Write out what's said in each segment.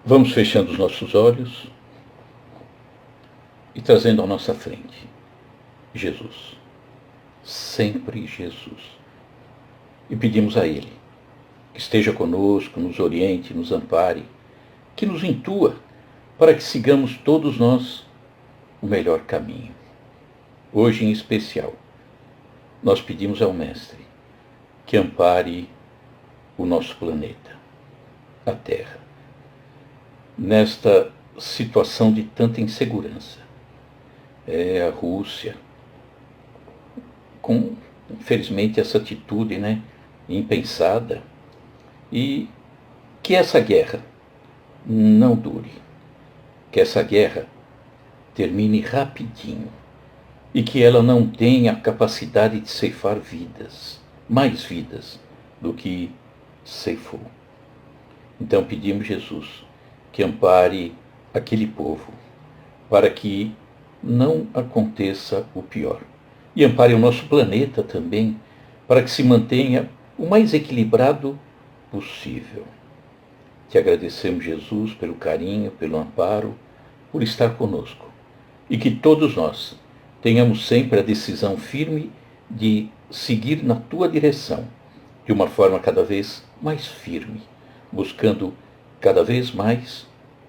Vamos fechando os nossos olhos e trazendo à nossa frente Jesus, sempre Jesus. E pedimos a Ele que esteja conosco, nos oriente, nos ampare, que nos intua para que sigamos todos nós o melhor caminho. Hoje em especial, nós pedimos ao Mestre que ampare o nosso planeta, a Terra, nesta situação de tanta insegurança. A Rússia, com, infelizmente, essa atitude, impensada, e que essa guerra não dure, que essa guerra termine rapidinho e que ela não tenha a capacidade de ceifar vidas, mais vidas do que ceifou. Então pedimos, Jesus, que ampare aquele povo, para que não aconteça o pior. E ampare o nosso planeta também, para que se mantenha o mais equilibrado possível. Te agradecemos, Jesus, pelo carinho, pelo amparo, por estar conosco. E que todos nós tenhamos sempre a decisão firme de seguir na tua direção, de uma forma cada vez mais firme, buscando cada vez mais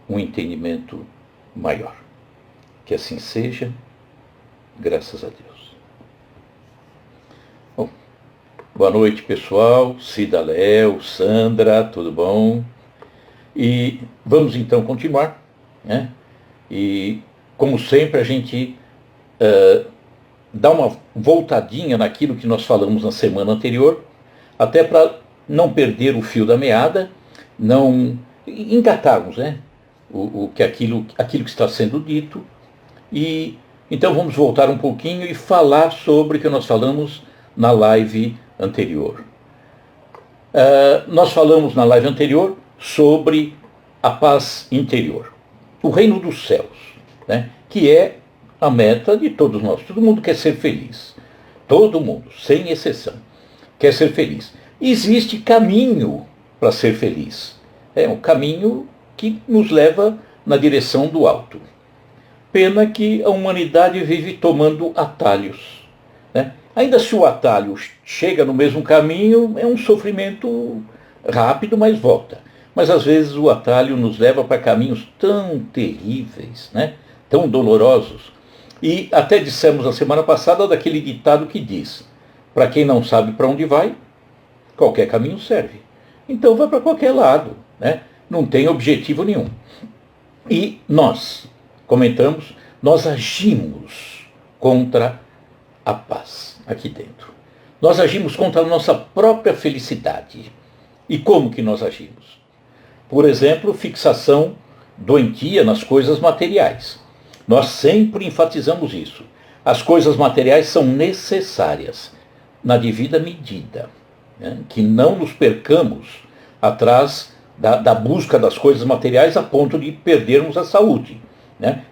um entendimento maior. Que assim seja, graças a Deus. Bom, boa noite, pessoal. Cida Léo, Sandra, tudo bom? E vamos então continuar, E, como sempre, a gente dá uma voltadinha naquilo que nós falamos na semana anterior, até para não perder o fio da meada, não engatarmos, aquilo que está sendo dito. E então vamos voltar um pouquinho e falar sobre o que nós falamos na live anterior. Nós falamos na live anterior sobre a paz interior, o reino dos céus, que é a meta de todos nós. Todo mundo quer ser feliz. Todo mundo, sem exceção, quer ser feliz. Existe caminho para ser feliz. É um caminho que nos leva na direção do alto. Pena que a humanidade vive tomando atalhos. Ainda se o atalho chega no mesmo caminho, é um sofrimento rápido, mas volta. Mas às vezes o atalho nos leva para caminhos tão terríveis, tão dolorosos. E até dissemos na semana passada daquele ditado que diz: para quem não sabe para onde vai, qualquer caminho serve. Então vai para qualquer lado, não tem objetivo nenhum. E nós, comentamos, nós agimos contra a paz aqui dentro. Nós agimos contra a nossa própria felicidade. E como que nós agimos? Por exemplo, fixação doentia nas coisas materiais. Nós sempre enfatizamos isso. As coisas materiais são necessárias, na devida medida, que não nos percamos atrás da busca das coisas materiais a ponto de perdermos a saúde,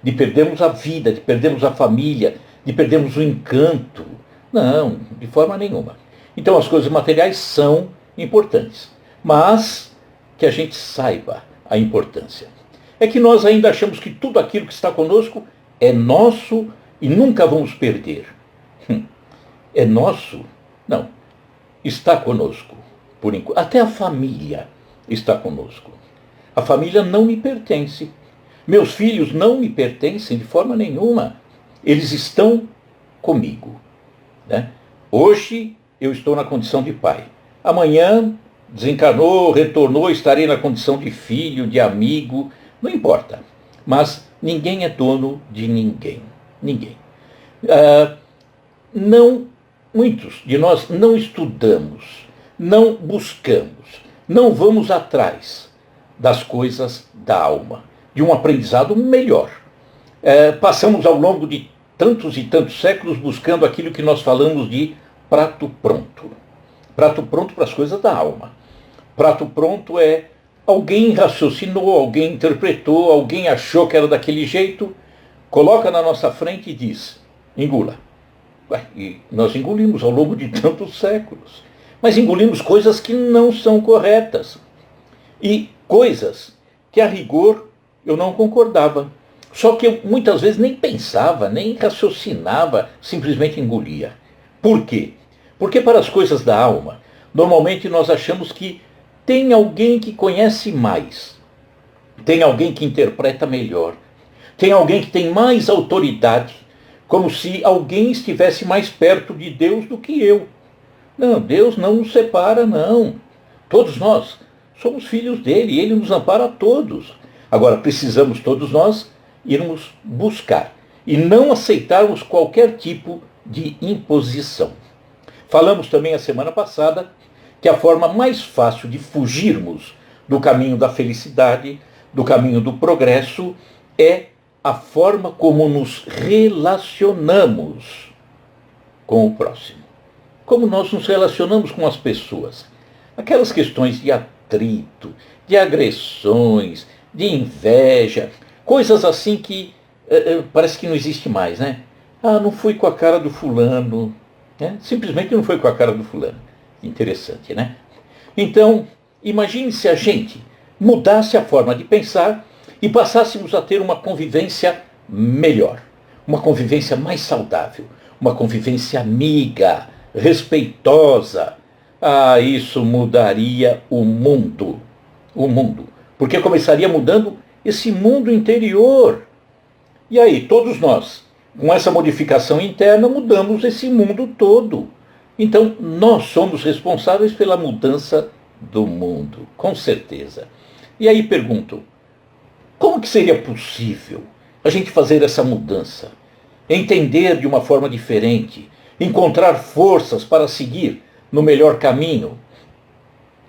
de perdermos a vida, de perdermos a família, de perdermos o encanto. Não, de forma nenhuma. Então as coisas materiais são importantes, mas que a gente saiba a importância. É que nós ainda achamos que tudo aquilo que está conosco é nosso e nunca vamos perder. É nosso? Não. Está conosco, por enquanto. Até a família está conosco. A família não me pertence. Meus filhos não me pertencem de forma nenhuma. Eles estão comigo. Hoje eu estou na condição de pai. Amanhã desencarnou, retornou, estarei na condição de filho, de amigo, não importa. Mas ninguém é dono de ninguém. Ninguém. Muitos de nós não estudamos, não buscamos, não vamos atrás das coisas da alma, de um aprendizado melhor. Passamos ao longo de tantos e tantos séculos buscando aquilo que nós falamos de prato pronto. Prato pronto para as coisas da alma. Prato pronto é alguém raciocinou, alguém interpretou, alguém achou que era daquele jeito, coloca na nossa frente e diz: engula. E nós engolimos ao longo de tantos séculos. Mas engolimos coisas que não são corretas. E coisas que a rigor eu não concordava. Só que eu muitas vezes nem pensava, nem raciocinava, simplesmente engolia. Por quê? Porque para as coisas da alma, normalmente nós achamos que tem alguém que conhece mais, tem alguém que interpreta melhor, tem alguém que tem mais autoridade, como se alguém estivesse mais perto de Deus do que eu. Não, Deus não nos separa, não. Todos nós somos filhos dele e ele nos ampara a todos. Agora, precisamos todos nós irmos buscar e não aceitarmos qualquer tipo de imposição. Falamos também a semana passada que a forma mais fácil de fugirmos do caminho da felicidade, do caminho do progresso, é a forma como nos relacionamos com o próximo. Como nós nos relacionamos com as pessoas. Aquelas questões de atrito, de agressões, de inveja, coisas assim que parece que não existe mais, né? Ah, não fui com a cara do fulano. Né? Simplesmente não foi com a cara do fulano. Interessante, né? Então, imagine se a gente mudasse a forma de pensar e passássemos a ter uma convivência melhor, uma convivência mais saudável, uma convivência amiga, respeitosa. Ah, isso mudaria o mundo. O mundo. Porque começaria mudando esse mundo interior. E aí, todos nós, com essa modificação interna, mudamos esse mundo todo. Então, nós somos responsáveis pela mudança do mundo, com certeza. E aí pergunto, como que seria possível a gente fazer essa mudança? Entender de uma forma diferente, encontrar forças para seguir no melhor caminho?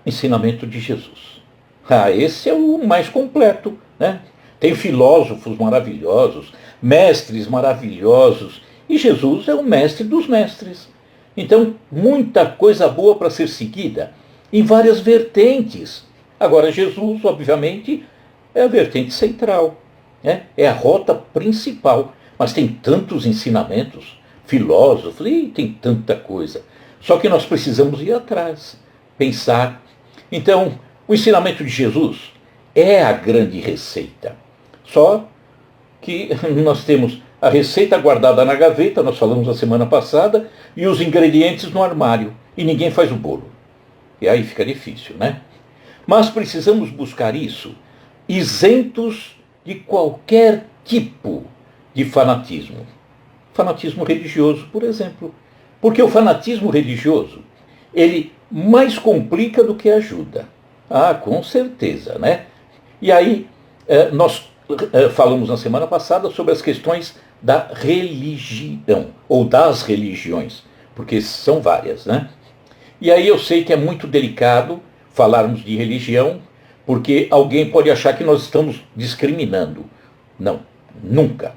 Ensinamento de Jesus. Ah, esse é o mais completo, né? Tem filósofos maravilhosos, mestres maravilhosos, e Jesus é o mestre dos mestres. Então, muita coisa boa para ser seguida, em várias vertentes. Agora, Jesus, obviamente, é a vertente central, né? É a rota principal, mas tem tantos ensinamentos, filósofos, e tem tanta coisa. Só que nós precisamos ir atrás, pensar. Então, o ensinamento de Jesus é a grande receita. Só que nós temos a receita guardada na gaveta, nós falamos na semana passada, e os ingredientes no armário, e ninguém faz o bolo. E aí fica difícil, né? Mas precisamos buscar isso isentos de qualquer tipo de fanatismo. Fanatismo religioso, por exemplo. Porque o fanatismo religioso, ele mais complica do que ajuda. Ah, com certeza, né? E aí, nós falamos na semana passada sobre as questões da religião, ou das religiões, porque são várias, né? E aí eu sei que é muito delicado falarmos de religião, porque alguém pode achar que nós estamos discriminando. Não, nunca.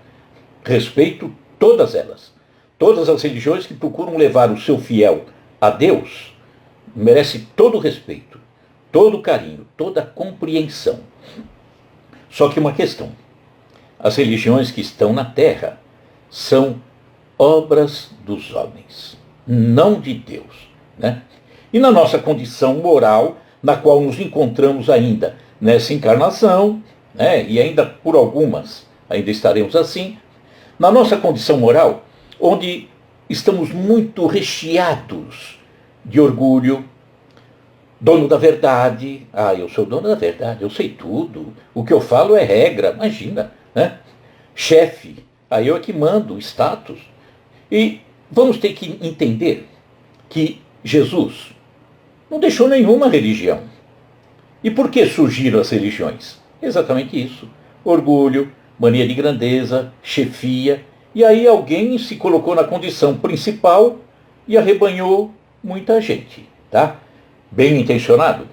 Respeito todas elas. Todas as religiões que procuram levar o seu fiel a Deus merece todo o respeito, todo o carinho, toda a compreensão. Só que uma questão. As religiões que estão na Terra são obras dos homens, não de Deus, né? E na nossa condição moral, na qual nos encontramos ainda nessa encarnação, né, e ainda por algumas ainda estaremos assim, na nossa condição moral, onde estamos muito recheados de orgulho, dono da verdade. Ah, eu sou dono da verdade, eu sei tudo, o que eu falo é regra, imagina, né? Chefe, aí eu é que mando, status. E vamos ter que entender que Jesus não deixou nenhuma religião. E por que surgiram as religiões? Exatamente isso. Orgulho, mania de grandeza, chefia. E aí alguém se colocou na condição principal e arrebanhou muita gente. Tá? Bem intencionado?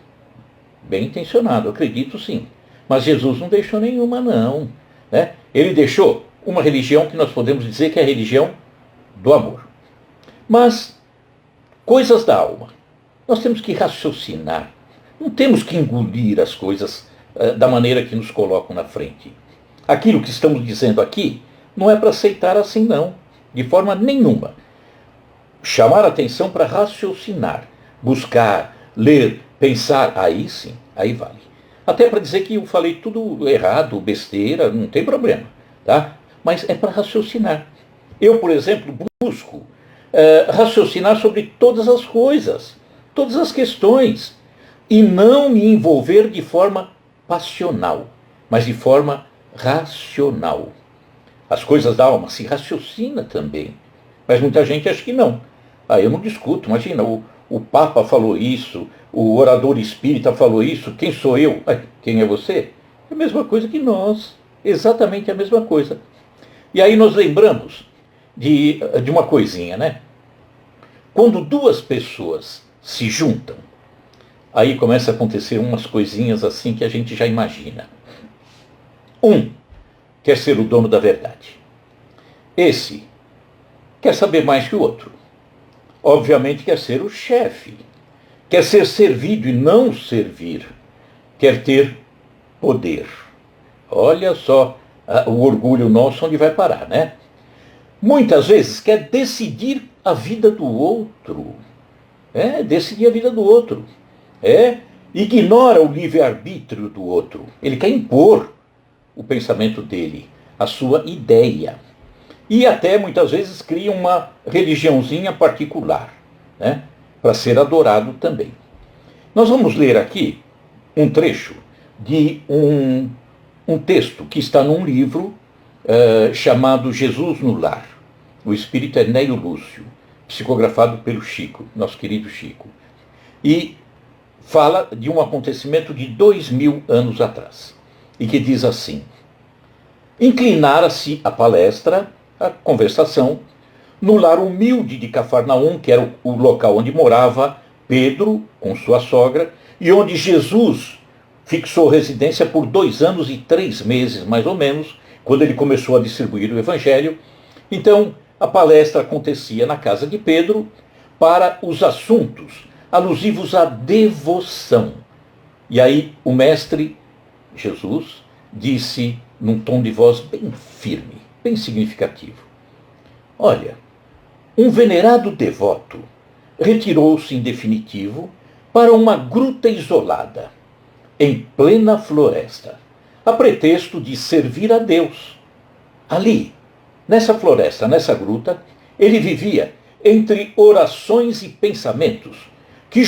Bem intencionado, acredito sim. Mas Jesus não deixou nenhuma, não. Né? Ele deixou uma religião que nós podemos dizer que é a religião do amor. Mas, coisas da alma. Nós temos que raciocinar. Não temos que engolir as coisas da maneira que nos colocam na frente. Aquilo que estamos dizendo aqui não é para aceitar assim, não. De forma nenhuma. Chamar a atenção para raciocinar, buscar, ler, pensar, aí sim, aí vale. Até para dizer que eu falei tudo errado, besteira, não tem problema, tá? Mas é para raciocinar. Eu, por exemplo, busco raciocinar sobre todas as coisas, todas as questões, e não me envolver de forma passional, mas de forma racional. As coisas da alma se raciocina também, mas muita gente acha que não. Eu não discuto, imagina, o Papa falou isso, o orador espírita falou isso, quem sou eu? Quem é você? É a mesma coisa que nós, exatamente a mesma coisa. E aí nós lembramos de uma coisinha, né? Quando duas pessoas se juntam, aí começa a acontecer umas coisinhas assim que a gente já imagina. Um quer ser o dono da verdade. Esse quer saber mais que o outro. Obviamente quer ser o chefe. Quer ser servido e não servir. Quer ter poder. Olha só o orgulho nosso onde vai parar, né? Muitas vezes quer decidir a vida do outro. Decidir a vida do outro. Ignora o livre-arbítrio do outro. Ele quer impor o pensamento dele, a sua ideia. E até muitas vezes cria uma religiãozinha particular, né, para ser adorado também. Nós vamos ler aqui um trecho de um texto que está num livro chamado Jesus no Lar. O espírito é Neio Lúcio, psicografado pelo Chico, nosso querido Chico. E fala de um acontecimento de 2000 anos atrás. E que diz assim: inclinara-se a palestra, a conversação, no lar humilde de Cafarnaum, que era o local onde morava Pedro com sua sogra, e onde Jesus fixou residência por 2 anos e 3 meses, mais ou menos, quando ele começou a distribuir o Evangelho. Então, a palestra acontecia na casa de Pedro para os assuntos alusivos à devoção. E aí o mestre Jesus disse, num tom de voz bem firme, bem significativo: olha, um venerado devoto retirou-se em definitivo para uma gruta isolada, em plena floresta, a pretexto de servir a Deus. Ali, nessa floresta, nessa gruta, ele vivia entre orações e pensamentos que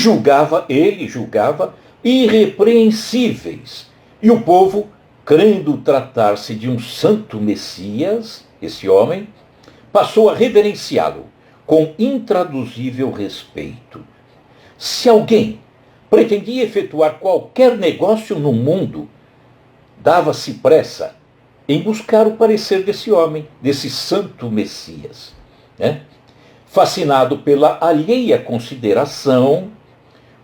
ele julgava irrepreensíveis. E o povo, crendo tratar-se de um santo Messias, esse homem, passou a reverenciá-lo com intraduzível respeito. Se alguém pretendia efetuar qualquer negócio no mundo, dava-se pressa em buscar o parecer desse homem, desse santo Messias, né? Fascinado pela alheia consideração,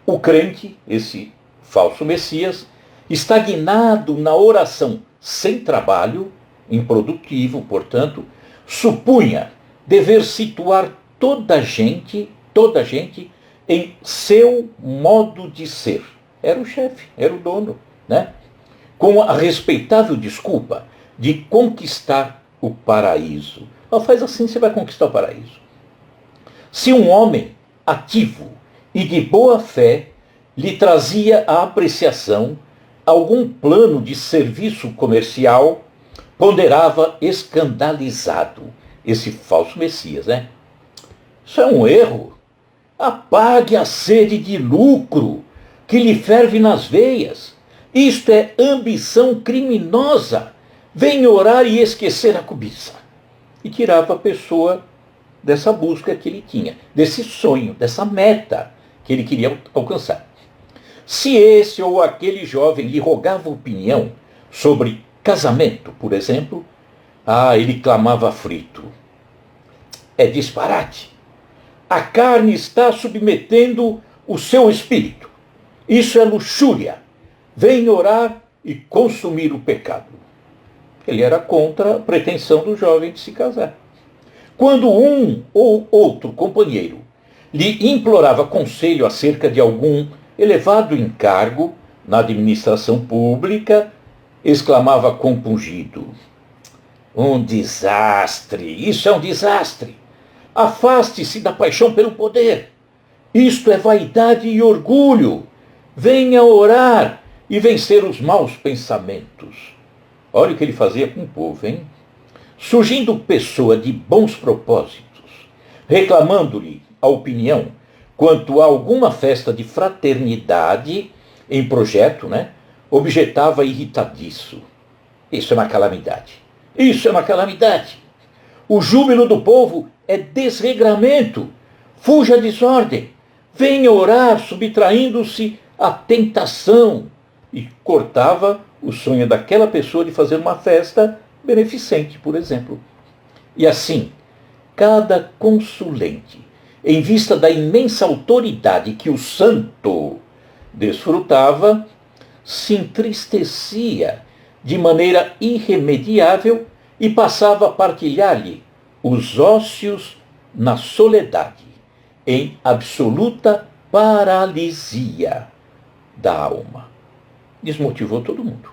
o crente, esse falso Messias, estagnado na oração sem trabalho, improdutivo, portanto, supunha dever situar toda a gente em seu modo de ser. Era o chefe, era o dono, né? Com a respeitável desculpa de conquistar o paraíso. Faz assim, você vai conquistar o paraíso. Se um homem ativo e de boa fé lhe trazia à apreciação algum plano de serviço comercial, ponderava escandalizado esse falso Messias, né? Isso é um erro. Apague a sede de lucro que lhe ferve nas veias. Isto é ambição criminosa. Venha orar e esquecer a cobiça. E tirava a pessoa dessa busca que ele tinha, desse sonho, dessa meta que ele queria alcançar. Se esse ou aquele jovem lhe rogava opinião sobre casamento, por exemplo, ele clamava aflito: é disparate. A carne está submetendo o seu espírito. Isso é luxúria. Vem orar e consumir o pecado. Ele era contra a pretensão do jovem de se casar. Quando um ou outro companheiro lhe implorava conselho acerca de algum elevado encargo na administração pública, exclamava compungido: um desastre, isso é um desastre. Afaste-se da paixão pelo poder. Isto é vaidade e orgulho. Venha orar e vencer os maus pensamentos. Olha o que ele fazia com o povo, hein? Surgindo pessoa de bons propósitos, reclamando-lhe a opinião quanto a alguma festa de fraternidade em projeto, né? Objetava irritadiço. Isso é uma calamidade. Isso é uma calamidade. O júbilo do povo é desregramento. Fuja à desordem. Venha orar subtraindo-se à tentação. E cortava o sonho daquela pessoa de fazer uma festa beneficente, por exemplo. E assim, cada consulente, em vista da imensa autoridade que o santo desfrutava, se entristecia de maneira irremediável e passava a partilhar-lhe os ócios na soledade, em absoluta paralisia da alma. Desmotivou todo mundo.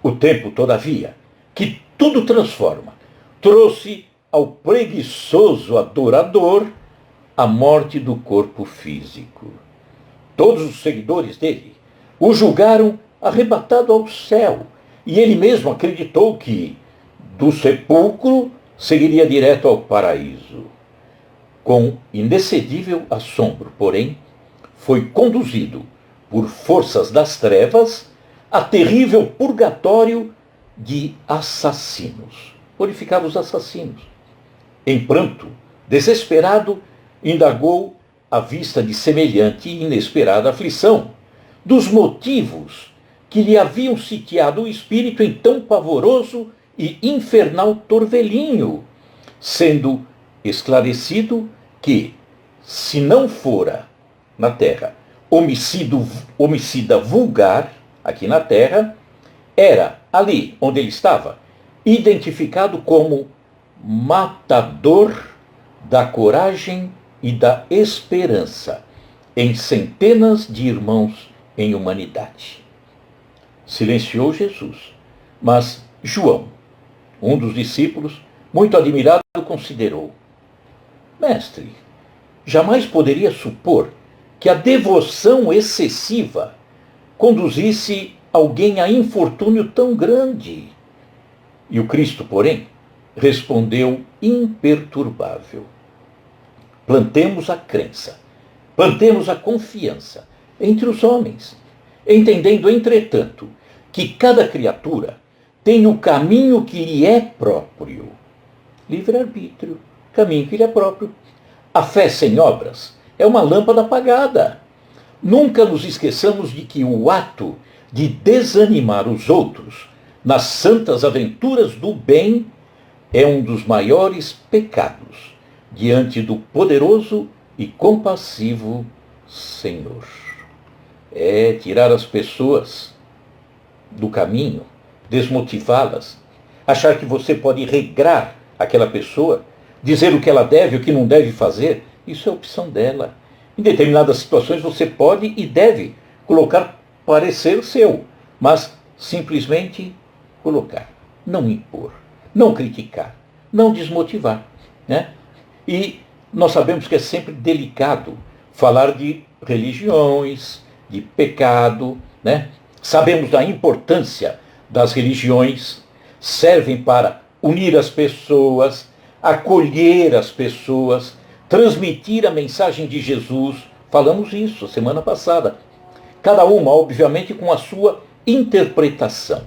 O tempo, todavia, que tudo transforma, trouxe ao preguiçoso adorador a morte do corpo físico. Todos os seguidores dele o julgaram arrebatado ao céu, e ele mesmo acreditou que, do sepulcro, seguiria direto ao paraíso. Com inexcedível assombro, porém, foi conduzido por forças das trevas a terrível purgatório de assassinos. Purificava os assassinos. Em pranto, desesperado, indagou à vista de semelhante e inesperada aflição dos motivos que lhe haviam sitiado o espírito em tão pavoroso e infernal torvelinho, sendo esclarecido que, se não fora na terra homicida vulgar, aqui na terra, era ali onde ele estava, identificado como matador da coragem e da esperança em centenas de irmãos em humanidade. Silenciou Jesus, mas João, um dos discípulos, muito admirado, considerou: Mestre, jamais poderia supor que a devoção excessiva conduzisse alguém a infortúnio tão grande. E o Cristo, porém, respondeu imperturbável: plantemos a crença, plantemos a confiança entre os homens, entendendo, entretanto, que cada criatura tem o caminho que lhe é próprio. Livre-arbítrio, caminho que lhe é próprio. A fé sem obras é uma lâmpada apagada. Nunca nos esqueçamos de que o ato de desanimar os outros nas santas aventuras do bem é um dos maiores pecados diante do poderoso e compassivo Senhor. É tirar as pessoas do caminho, desmotivá-las, achar que você pode regrar aquela pessoa, dizer o que ela deve, o que não deve fazer. Isso é opção dela. Em determinadas situações você pode e deve colocar parecer seu, mas simplesmente colocar, não impor, não criticar, não desmotivar, né? E nós sabemos que é sempre delicado falar de religiões, de pecado, né? Sabemos da importância das religiões, servem para unir as pessoas, acolher as pessoas, transmitir a mensagem de Jesus. Falamos isso semana passada. Cada uma, obviamente, com a sua interpretação,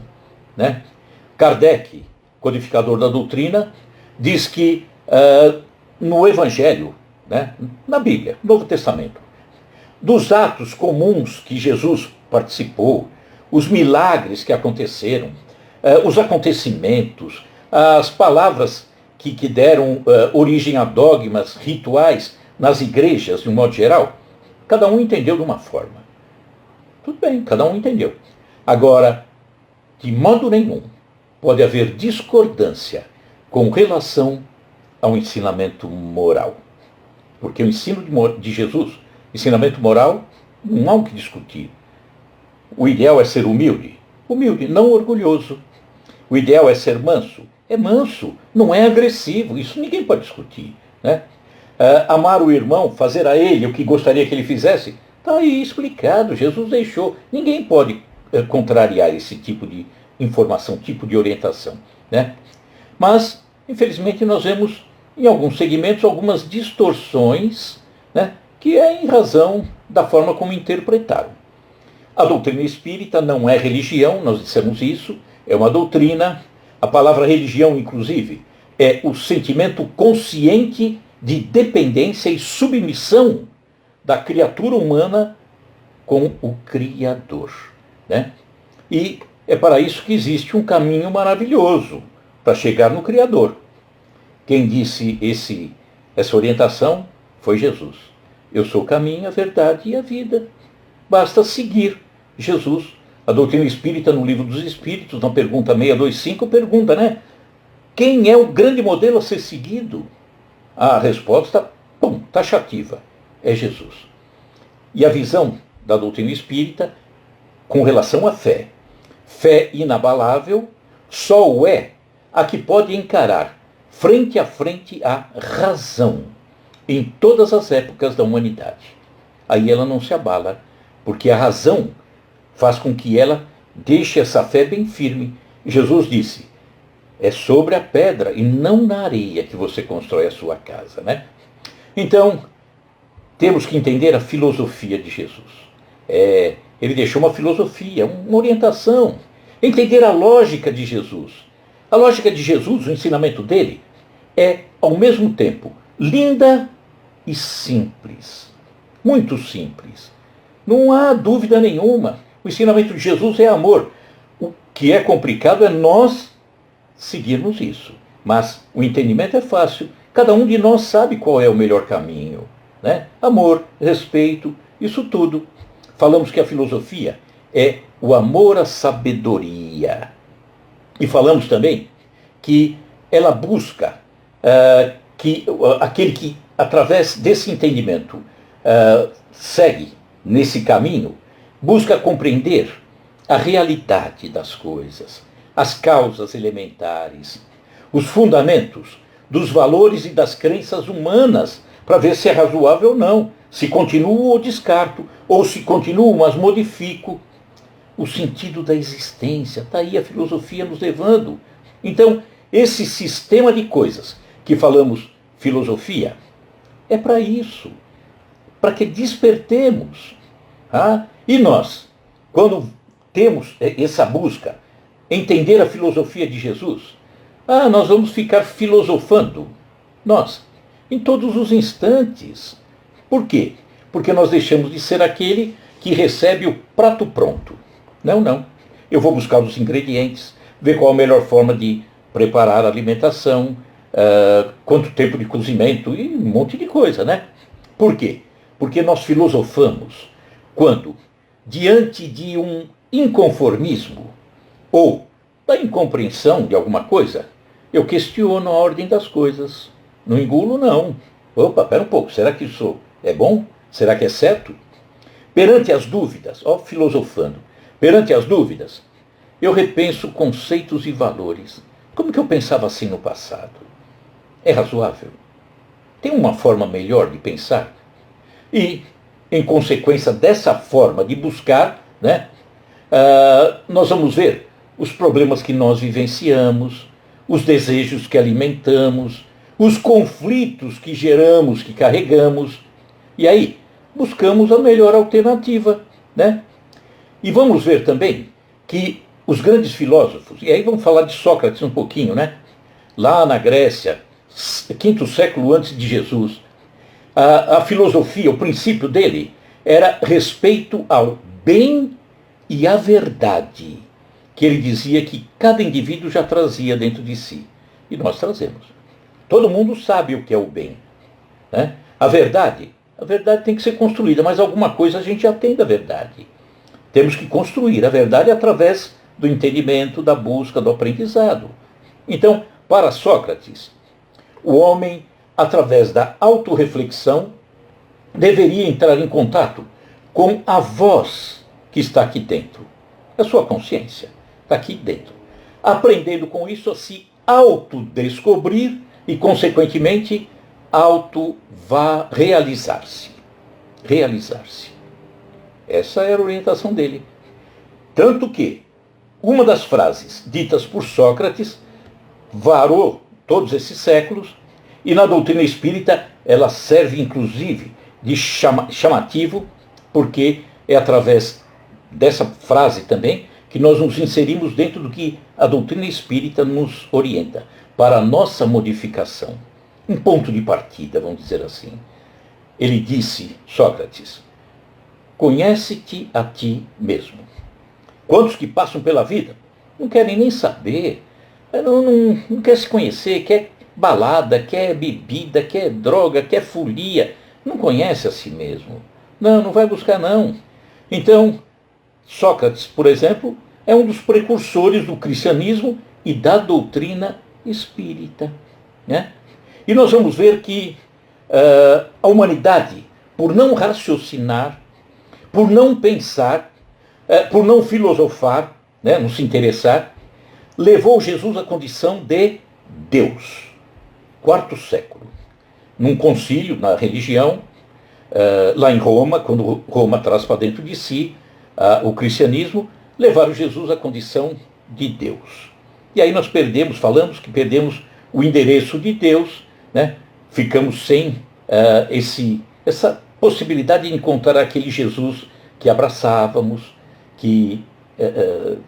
né? Kardec, codificador da doutrina, diz que no Evangelho, né, na Bíblia, Novo Testamento, dos atos comuns que Jesus participou, os milagres que aconteceram, os acontecimentos, as palavras que deram origem a dogmas, rituais nas igrejas, de um modo geral, cada um entendeu de uma forma. Tudo bem, cada um entendeu. Agora, de modo nenhum pode haver discordância com relação ao ensinamento moral. Porque o ensino de Jesus, ensinamento moral, não há o que discutir. O ideal é ser humilde, não orgulhoso. O ideal é ser manso, é manso, não é agressivo. Isso ninguém pode discutir, né? Amar o irmão, fazer a ele o que gostaria que ele fizesse, está aí explicado, Jesus deixou. Ninguém pode contrariar esse tipo de informação, tipo de orientação, né? Mas, infelizmente, nós vemos em alguns segmentos algumas distorções, né, que é em razão da forma como interpretaram. A doutrina espírita não é religião, nós dissemos isso, é uma doutrina. A palavra religião, inclusive, é o sentimento consciente de dependência e submissão da criatura humana com o Criador, né? E é para isso que existe um caminho maravilhoso para chegar no Criador. Quem disse essa orientação foi Jesus. Eu sou o caminho, a verdade e a vida. Basta seguir Jesus. A doutrina espírita, no Livro dos Espíritos, na pergunta 625, pergunta, né? Quem é o grande modelo a ser seguido? A resposta, taxativa, é Jesus. E a visão da doutrina espírita com relação à fé. Fé inabalável só o é a que pode encarar frente a frente a razão em todas as épocas da humanidade. Aí ela não se abala, porque a razão faz com que ela deixe essa fé bem firme. Jesus disse, é sobre a pedra e não na areia que você constrói a sua casa, né? Então, temos que entender a filosofia de Jesus. Ele deixou uma filosofia, uma orientação. Entender a lógica de Jesus. A lógica de Jesus, o ensinamento dele, é, ao mesmo tempo, linda e simples. Muito simples. Não há dúvida nenhuma. O ensinamento de Jesus é amor. O que é complicado é nós seguirmos isso. Mas o entendimento é fácil. Cada um de nós sabe qual é o melhor caminho, né? Amor, respeito, isso tudo. Falamos que a filosofia é o amor à sabedoria. E falamos também que ela busca aquele que, através desse entendimento, segue nesse caminho, busca compreender a realidade das coisas, as causas elementares, os fundamentos dos valores e das crenças humanas, para ver se é razoável ou não, se continuo ou descarto, ou se continuo, mas modifico o sentido da existência. Está aí a filosofia nos levando. Então, esse sistema de coisas que falamos filosofia é para isso, para que despertemos. E nós, quando temos essa busca, entender a filosofia de Jesus, nós vamos ficar filosofando, nós, em todos os instantes. Por quê? Porque nós deixamos de ser aquele que recebe o prato pronto. Não. Eu vou buscar os ingredientes, ver qual a melhor forma de preparar a alimentação, quanto tempo de cozimento e um monte de coisa, né? Por quê? Porque nós filosofamos quando, diante de um inconformismo ou da incompreensão de alguma coisa, eu questiono a ordem das coisas. Não engulo, não. Opa, pera um pouco, será que isso é bom? Será que é certo? Perante as dúvidas, filosofando, perante as dúvidas, eu repenso conceitos e valores. Como que eu pensava assim no passado? É razoável? Tem uma forma melhor de pensar? E, em consequência dessa forma de buscar, né, nós vamos ver os problemas que nós vivenciamos, os desejos que alimentamos, os conflitos que geramos, que carregamos. E aí, buscamos a melhor alternativa, né? E vamos ver também que os grandes filósofos, e aí vamos falar de Sócrates um pouquinho, né? Lá na Grécia, quinto século antes de Jesus, a filosofia, o princípio dele, era respeito ao bem e à verdade, que ele dizia que cada indivíduo já trazia dentro de si. E nós trazemos. Todo mundo sabe o que é o bem, né? A verdade tem que ser construída, mas alguma coisa a gente já tem da verdade. Temos que construir a verdade através do entendimento, da busca, do aprendizado. Então, para Sócrates, o homem, através da autorreflexão, deveria entrar em contato com a voz que está aqui dentro. A sua consciência está aqui dentro. Aprendendo com isso a se autodescobrir e, consequentemente, realizar-se. Realizar-se. Essa era a orientação dele. Tanto que uma das frases ditas por Sócrates varou todos esses séculos, e na doutrina espírita ela serve inclusive de chamativo, porque é através dessa frase também que nós nos inserimos dentro do que a doutrina espírita nos orienta, para a nossa modificação. Um ponto de partida, vamos dizer assim. Ele disse, Sócrates, conhece-te a ti mesmo. Quantos que passam pela vida não querem nem saber, não quer se conhecer, quer balada, quer bebida, quer droga, quer folia, não conhece a si mesmo. Não vai buscar não. Então, Sócrates, por exemplo, é um dos precursores do cristianismo e da doutrina espírita, né? E nós vamos ver que a humanidade, por não raciocinar, por não pensar, por não filosofar, né, não se interessar, levou Jesus à condição de Deus. Quarto século. Num concílio, na religião, lá em Roma, quando Roma traz para dentro de si o cristianismo, levaram Jesus à condição de Deus. E aí nós falamos que perdemos o endereço de Deus, né? Ficamos sem essa possibilidade de encontrar aquele Jesus que abraçávamos, que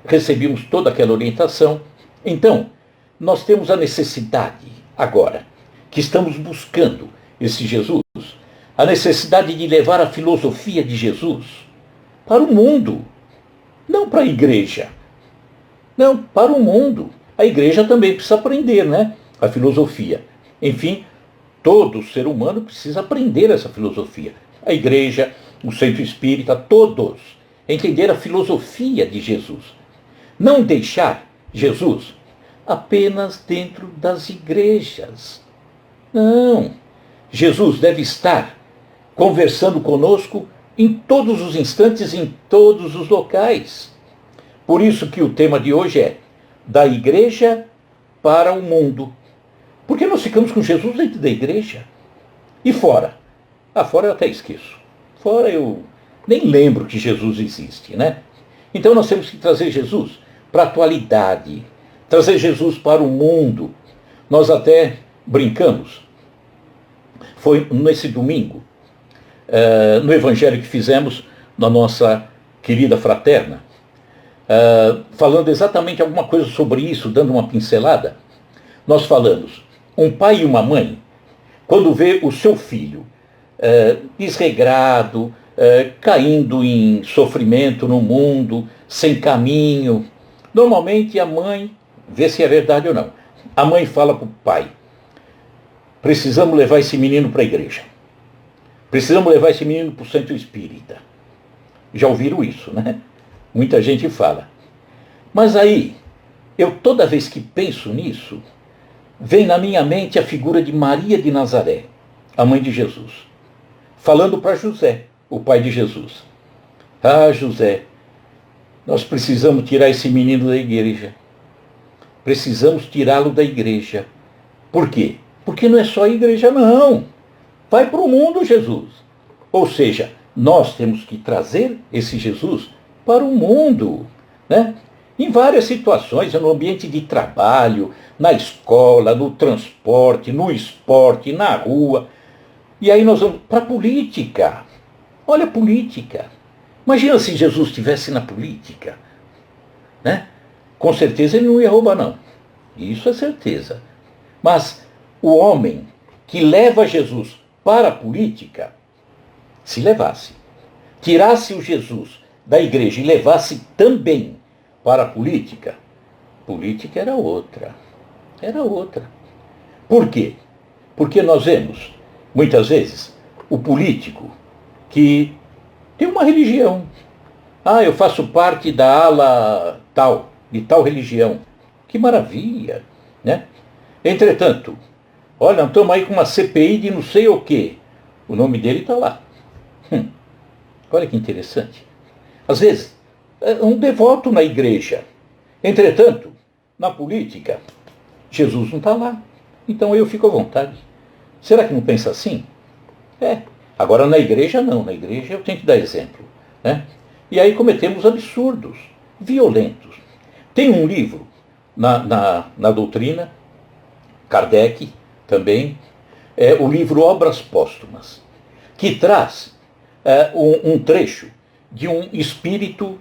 recebíamos toda aquela orientação. Então, nós temos a necessidade, agora, que estamos buscando esse Jesus, a necessidade de levar a filosofia de Jesus para o mundo, não para a igreja. Não, para o mundo. A igreja também precisa aprender, né? A filosofia. Enfim, todo ser humano precisa aprender essa filosofia. A igreja, o centro espírita, todos. Entender a filosofia de Jesus. Não deixar Jesus apenas dentro das igrejas. Não. Jesus deve estar conversando conosco em todos os instantes, em todos os locais. Por isso que o tema de hoje é da igreja para o mundo. Porque nós ficamos com Jesus dentro da igreja. E fora? Fora eu até esqueço. Fora eu nem lembro que Jesus existe, né? Então nós temos que trazer Jesus para a atualidade, trazer Jesus para o mundo. Nós até brincamos. Foi nesse domingo, no evangelho que fizemos na nossa querida fraterna, falando exatamente alguma coisa sobre isso, dando uma pincelada. Nós falamos, um pai e uma mãe, quando vê o seu filho desregrado, caindo em sofrimento no mundo, sem caminho, normalmente a mãe, vê se é verdade ou não, a mãe fala para o pai, precisamos levar esse menino para a igreja. Precisamos levar esse menino para o centro espírita. Já ouviram isso, né? Muita gente fala. Mas aí, eu toda vez que penso nisso, vem na minha mente a figura de Maria de Nazaré, a mãe de Jesus, falando para José, o pai de Jesus. Ah, José, nós precisamos tirar esse menino da igreja. Precisamos tirá-lo da igreja. Por quê? Porque não é só a igreja, não. Vai para o mundo, Jesus. Ou seja, nós temos que trazer esse Jesus para o mundo, né? Em várias situações, no ambiente de trabalho, na escola, no transporte, no esporte, na rua. E aí nós vamos para a política. Olha a política. Imagina se Jesus estivesse na política, né? Com certeza ele não ia roubar, não. Isso é certeza. Mas o homem que leva Jesus para a política, se levasse, tirasse o Jesus da igreja e levasse também para a política era outra. Era outra. Por quê? Porque nós vemos, muitas vezes, o político que tem uma religião. Eu faço parte da ala tal, de tal religião. Que maravilha, né? Entretanto, olha, estamos aí com uma CPI de não sei o quê. O nome dele está lá. Olha que interessante. Às vezes, é um devoto na igreja. Entretanto, na política, Jesus não está lá. Então eu fico à vontade. Será que não pensa assim? Agora na igreja não. Na igreja eu tenho que dar exemplo, né? E aí cometemos absurdos. violentos. Tem um livro na doutrina, Kardec também, o livro Obras Póstumas, que traz um trecho de um espírito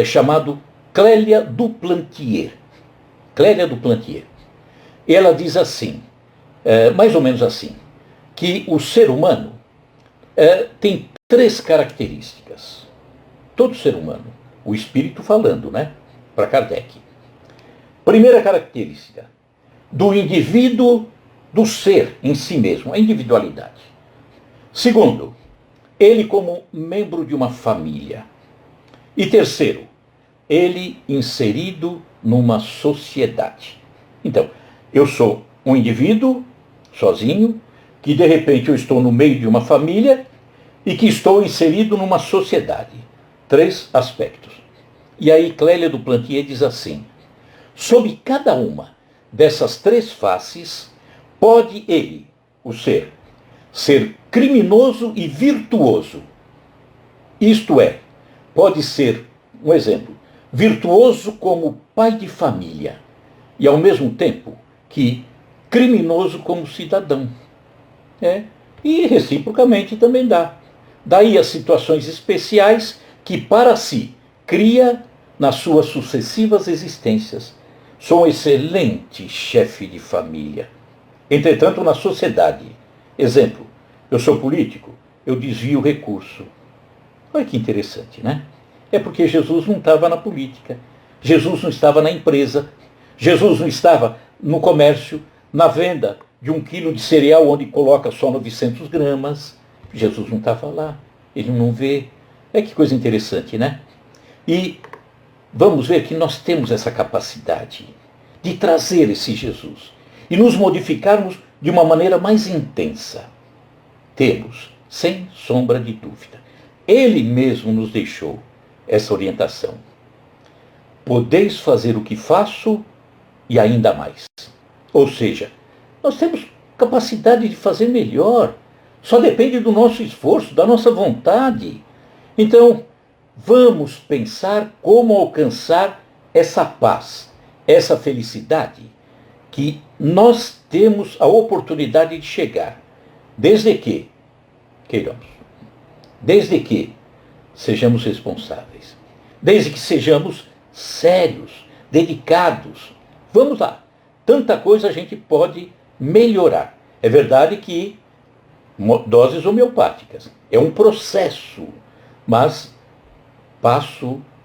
chamado Clélia Duplantier. Clélia Duplantier. Ela diz assim, mais ou menos assim, que o ser humano tem 3 características. Todo ser humano, o espírito falando, né, para Kardec. Primeira característica, do indivíduo, do ser em si mesmo, a individualidade. Segundo, ele como membro de uma família. E terceiro, ele inserido numa sociedade. Então, eu sou um indivíduo, sozinho, que de repente eu estou no meio de uma família e que estou inserido numa sociedade. 3 aspectos. E aí Clélia Duplantier diz assim, sob cada uma dessas 3 faces, pode ele, o ser criminoso e virtuoso. Isto é, pode ser, um exemplo, virtuoso como pai de família e ao mesmo tempo que criminoso como cidadão. E reciprocamente também dá. Daí as situações especiais que para si cria nas suas sucessivas existências. Sou um excelente chefe de família. Entretanto, na sociedade, exemplo, eu sou político, eu desvio o recurso. Olha que interessante, né? É porque Jesus não estava na política, Jesus não estava na empresa, Jesus não estava no comércio, na venda de 1 quilo de cereal onde coloca só 900 gramas. Jesus não estava lá, ele não vê. Que coisa interessante, né? E vamos ver que nós temos essa capacidade de trazer esse Jesus e nos modificarmos de uma maneira mais intensa. Temos, sem sombra de dúvida. Ele mesmo nos deixou essa orientação. Podeis fazer o que faço e ainda mais. Ou seja, nós temos capacidade de fazer melhor. Só depende do nosso esforço, da nossa vontade. Então, vamos pensar como alcançar essa paz, essa felicidade que nós temos a oportunidade de chegar, desde que queiramos, desde que sejamos responsáveis, desde que sejamos sérios, dedicados. Vamos lá, tanta coisa a gente pode melhorar. É verdade que doses homeopáticas, é um processo, mas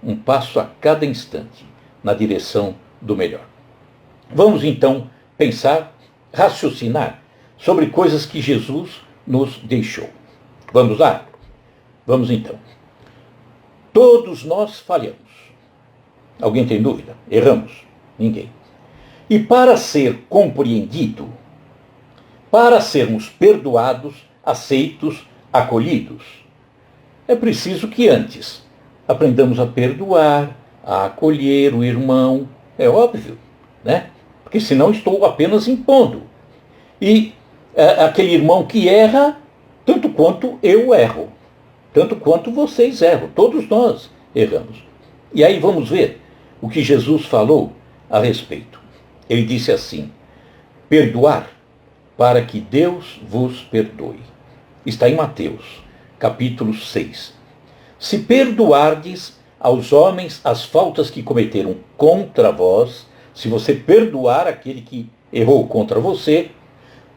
um passo a cada instante na direção do melhor. Vamos então pensar, raciocinar sobre coisas que Jesus nos deixou. Vamos lá? Vamos então. Todos nós falhamos. Alguém tem dúvida? Erramos? Ninguém. E para ser compreendido, para sermos perdoados, aceitos, acolhidos, é preciso que antes aprendamos a perdoar, a acolher o irmão. É óbvio, né? Porque senão estou apenas impondo. E aquele irmão que erra, tanto quanto eu erro, tanto quanto vocês erram, todos nós erramos. E aí vamos ver o que Jesus falou a respeito. Ele disse assim, perdoar para que Deus vos perdoe. Está em Mateus, capítulo 6. Se perdoardes aos homens as faltas que cometeram contra vós, se você perdoar aquele que errou contra você,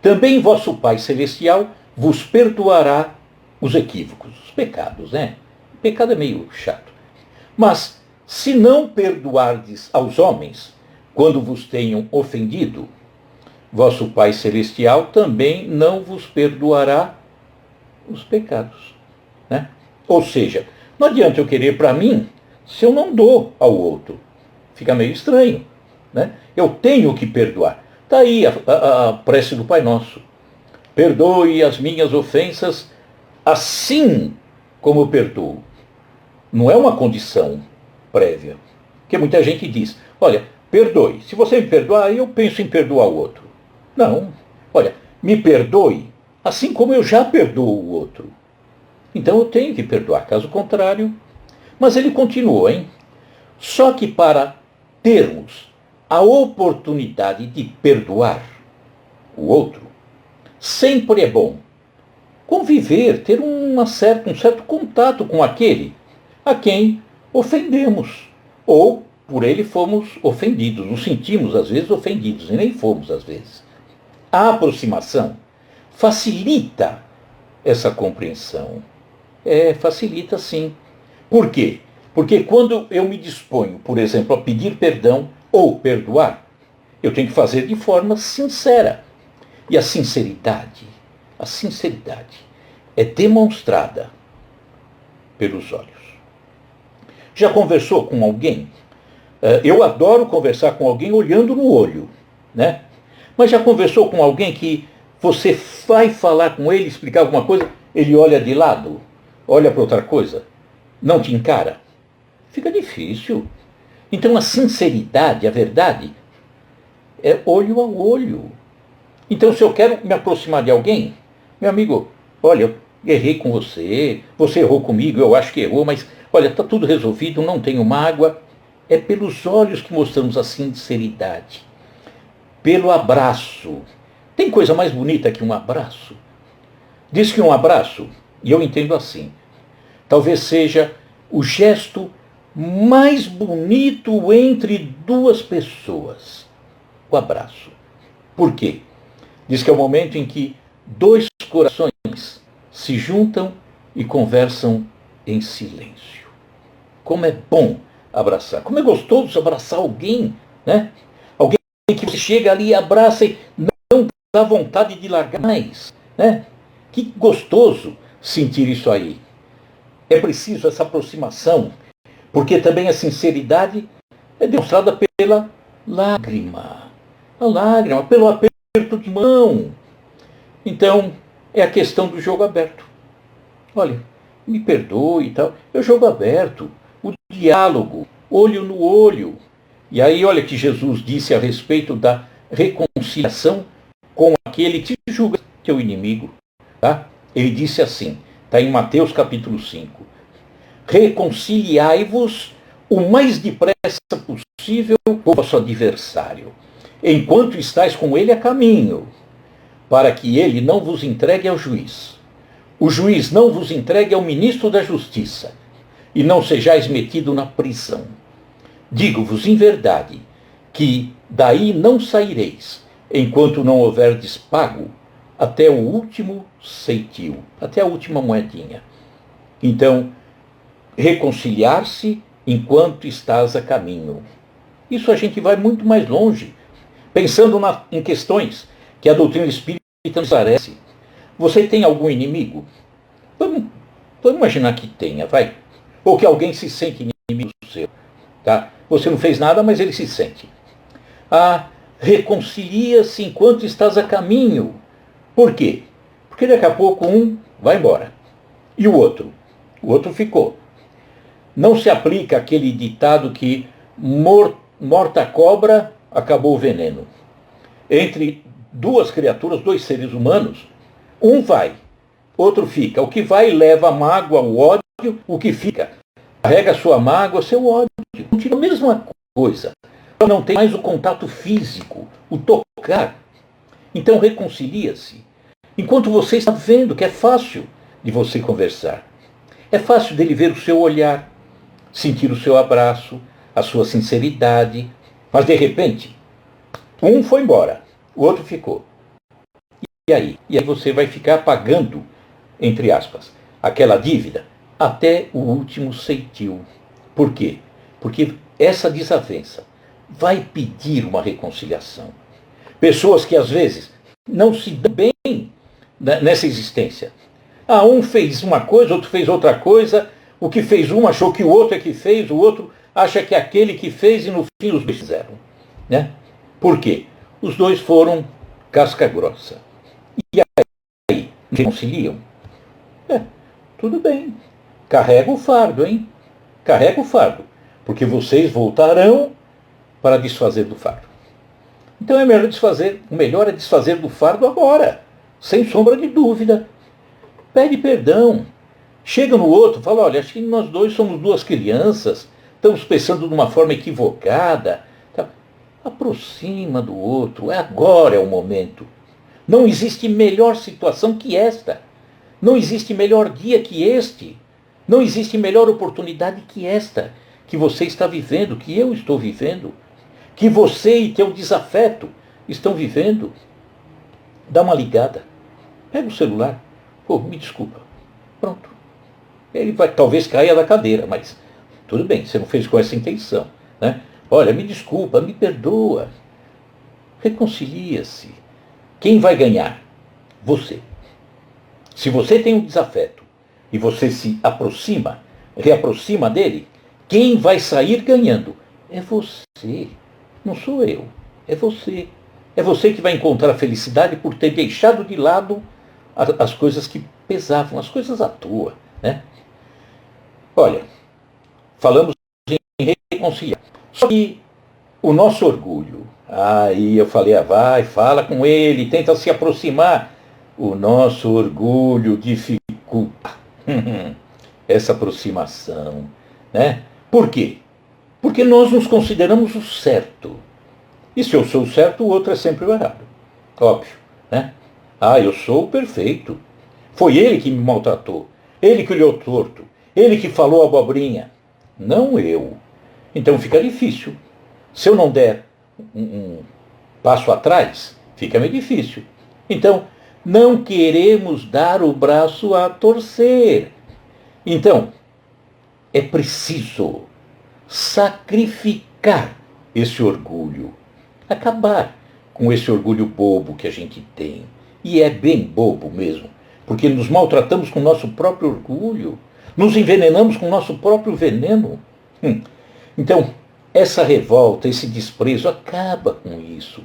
também vosso Pai Celestial vos perdoará os equívocos, os pecados, né? O pecado é meio chato. Mas, se não perdoardes aos homens, quando vos tenham ofendido, vosso Pai Celestial também não vos perdoará os pecados, né? Ou seja, não adianta eu querer para mim se eu não dou ao outro. Fica meio estranho, né? Eu tenho que perdoar. Está aí a prece do Pai Nosso. Perdoe as minhas ofensas assim como eu perdoo. Não é uma condição prévia. Porque muita gente diz, olha, perdoe. Se você me perdoar, eu penso em perdoar o outro. Não. Olha, me perdoe assim como eu já perdoo o outro. Então eu tenho que perdoar. Caso contrário. Mas ele continuou, hein? Só que para termos a oportunidade de perdoar o outro, sempre é bom conviver, ter um certo contato com aquele a quem ofendemos, ou por ele fomos ofendidos, nos sentimos às vezes ofendidos, e nem fomos às vezes. A aproximação facilita essa compreensão. Facilita sim. Por quê? Porque quando eu me disponho, por exemplo, a pedir perdão ou perdoar, eu tenho que fazer de forma sincera. E a sinceridade é demonstrada pelos olhos. Já conversou com alguém? Eu adoro conversar com alguém olhando no olho, né? Mas já conversou com alguém que você vai falar com ele, explicar alguma coisa, ele olha de lado, olha para outra coisa, não te encara? Fica difícil. Então a sinceridade, a verdade, é olho a olho. Então se eu quero me aproximar de alguém, meu amigo, olha, eu errei com você, você errou comigo, eu acho que errou, mas olha, está tudo resolvido, não tenho mágoa. É pelos olhos que mostramos a sinceridade. Pelo abraço. Tem coisa mais bonita que um abraço? Diz que um abraço, e eu entendo assim, talvez seja o gesto mais bonito entre duas pessoas. O abraço. Por quê? Diz que é o momento em que dois corações se juntam e conversam em silêncio. Como é bom abraçar. Como é gostoso abraçar alguém, né? Alguém que você chega ali e abraça e não dá vontade de largar mais, né? Que gostoso sentir isso aí. É preciso essa aproximação, porque também a sinceridade é demonstrada pela lágrima. A lágrima, pelo aperto de mão. Então, é a questão do jogo aberto. Olha, me perdoe e tal. É o jogo aberto, o diálogo, olho no olho. E aí, olha que Jesus disse a respeito da reconciliação com aquele que julga teu inimigo. Tá? Ele disse assim, está em Mateus capítulo 5. Reconciliai-vos o mais depressa possível com o vosso adversário, enquanto estáis com ele a caminho, para que ele não vos entregue ao juiz. O juiz não vos entregue ao ministro da justiça, e não sejais metido na prisão. Digo-vos em verdade, que daí não saireis, enquanto não houverdes pago até o último ceitil, até a última moedinha. Então, reconciliar-se enquanto estás a caminho. Isso a gente vai muito mais longe, pensando em questões que a doutrina espírita nos parece. Você tem algum inimigo? Vamos imaginar que tenha, vai. Ou que alguém se sente inimigo seu. Tá? Você não fez nada, mas ele se sente. Reconcilia-se enquanto estás a caminho. Por quê? Porque daqui a pouco um vai embora. E o outro? O outro ficou. Não se aplica aquele ditado que morta a cobra, acabou o veneno. Entre duas criaturas, dois seres humanos, um vai, outro fica. O que vai leva a mágoa, o ódio, o que fica carrega a sua mágoa, seu ódio. Continua a mesma coisa. Não tem mais o contato físico, o tocar. Então reconcilia-se. Enquanto você está vendo que é fácil de você conversar. É fácil dele ver o seu olhar, sentir o seu abraço, a sua sinceridade. Mas de repente, um foi embora, o outro ficou. E aí? E aí você vai ficar pagando, entre aspas, aquela dívida até o último ceitil. Por quê? Porque essa desavença vai pedir uma reconciliação. Pessoas que às vezes não se dão bem nessa existência. Um fez uma coisa, outro fez outra coisa. O que fez um achou que o outro é que fez, o outro acha que é aquele que fez e no fim os dois fizeram. Né? Por quê? Os dois foram casca grossa. E aí, reconciliam? Tudo bem. Carrega o fardo, hein? Carrega o fardo. Porque vocês voltarão para desfazer do fardo. Então é melhor desfazer, o melhor é desfazer do fardo agora, sem sombra de dúvida. Pede perdão. Chega no outro, fala, olha, acho que nós dois somos duas crianças, estamos pensando de uma forma equivocada. Tá? Aproxima do outro, agora é o momento. Não existe melhor situação que esta. Não existe melhor dia que este. Não existe melhor oportunidade que esta, que você está vivendo, que eu estou vivendo, que você e teu desafeto estão vivendo. Dá uma ligada. Pega o celular. Pô, me desculpa. Pronto. Ele vai talvez caia da cadeira, mas tudo bem, você não fez com essa intenção. Né? Olha, me desculpa, me perdoa. Reconcilia-se. Quem vai ganhar? Você. Se você tem um desafeto e você se aproxima, reaproxima dele, quem vai sair ganhando? É você. Não sou eu. É você. É você que vai encontrar a felicidade por ter deixado de lado as coisas que pesavam, as coisas à toa. Né? Olha, falamos em reconciliar. Só que o nosso orgulho, aí eu falei, vai, fala com ele, tenta se aproximar. O nosso orgulho dificulta essa aproximação. Né? Por quê? Porque nós nos consideramos o certo. E se eu sou o certo, o outro é sempre o errado. Óbvio. Né? Eu sou o perfeito. Foi ele que me maltratou. Ele que olhou torto. Ele que falou abobrinha. Não eu. Então fica difícil. Se eu não der um passo atrás, fica meio difícil. Então, não queremos dar o braço a torcer. Então, é preciso sacrificar esse orgulho. Acabar com esse orgulho bobo que a gente tem. E é bem bobo mesmo, porque nos maltratamos com o nosso próprio orgulho. Nos envenenamos com o nosso próprio veneno. Então, essa revolta, esse desprezo, acaba com isso.